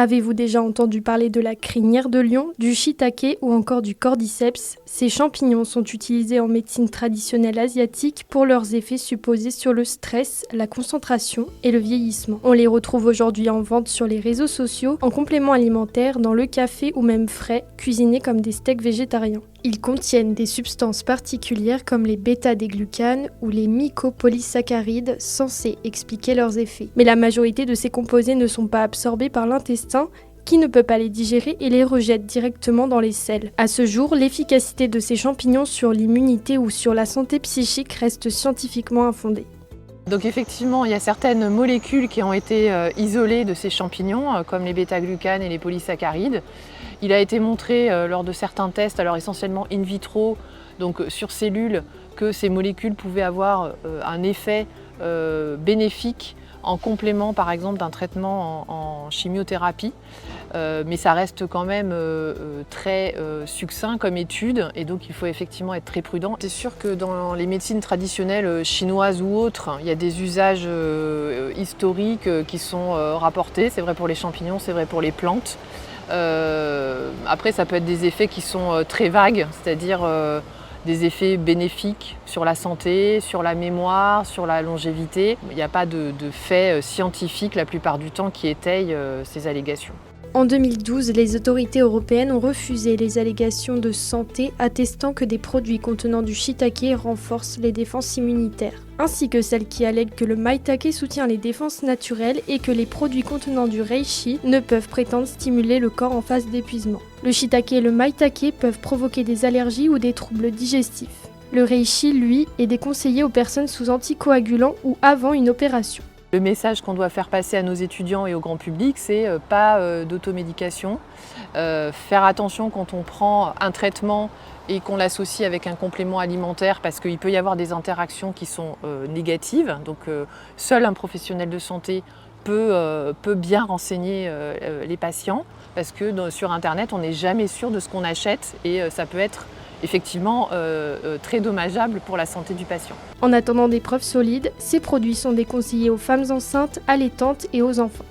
Avez-vous déjà entendu parler de la crinière de lion, du shiitake ou encore du cordyceps? Ces champignons sont utilisés en médecine traditionnelle asiatique pour leurs effets supposés sur le stress, la concentration et le vieillissement. On les retrouve aujourd'hui en vente sur les réseaux sociaux, en complément alimentaire, dans le café ou même frais, cuisinés comme des steaks végétariens. Ils contiennent des substances particulières comme les bêta-déglucanes ou les mycopolysaccharides censés expliquer leurs effets. Mais la majorité de ces composés ne sont pas absorbés par l'intestin qui ne peut pas les digérer et les rejette directement dans les selles. À ce jour, l'efficacité de ces champignons sur l'immunité ou sur la santé psychique reste scientifiquement infondée. Donc effectivement, il y a certaines molécules qui ont été isolées de ces champignons, comme les bêta-glucanes et les polysaccharides. Il a été montré lors de certains tests, alors essentiellement in vitro, donc sur cellules, que ces molécules pouvaient avoir un effet bénéfique en complément par exemple d'un traitement en chimiothérapie. Mais ça reste quand même très succinct comme étude et donc il faut effectivement être très prudent. C'est sûr que dans les médecines traditionnelles chinoises ou autres, il y a des usages historiques qui sont rapportés. C'est vrai pour les champignons, c'est vrai pour les plantes. Après ça peut être des effets qui sont très vagues, c'est-à-dire des effets bénéfiques sur la santé, sur la mémoire, sur la longévité. Il n'y a pas de faits scientifiques la plupart du temps qui étayent ces allégations. En 2012, les autorités européennes ont refusé les allégations de santé attestant que des produits contenant du shiitake renforcent les défenses immunitaires, ainsi que celles qui allèguent que le maitake soutient les défenses naturelles et que les produits contenant du reishi ne peuvent prétendre stimuler le corps en phase d'épuisement. Le shiitake et le maitake peuvent provoquer des allergies ou des troubles digestifs. Le reishi, lui, est déconseillé aux personnes sous anticoagulants ou avant une opération. Le message qu'on doit faire passer à nos étudiants et au grand public, c'est pas d'automédication. Faire attention quand on prend un traitement et qu'on l'associe avec un complément alimentaire parce qu'il peut y avoir des interactions qui sont négatives. Donc seul un professionnel de santé peut bien renseigner les patients parce que sur Internet, on n'est jamais sûr de ce qu'on achète et ça peut être effectivement très dommageable pour la santé du patient. En attendant des preuves solides, ces produits sont déconseillés aux femmes enceintes, allaitantes et aux enfants.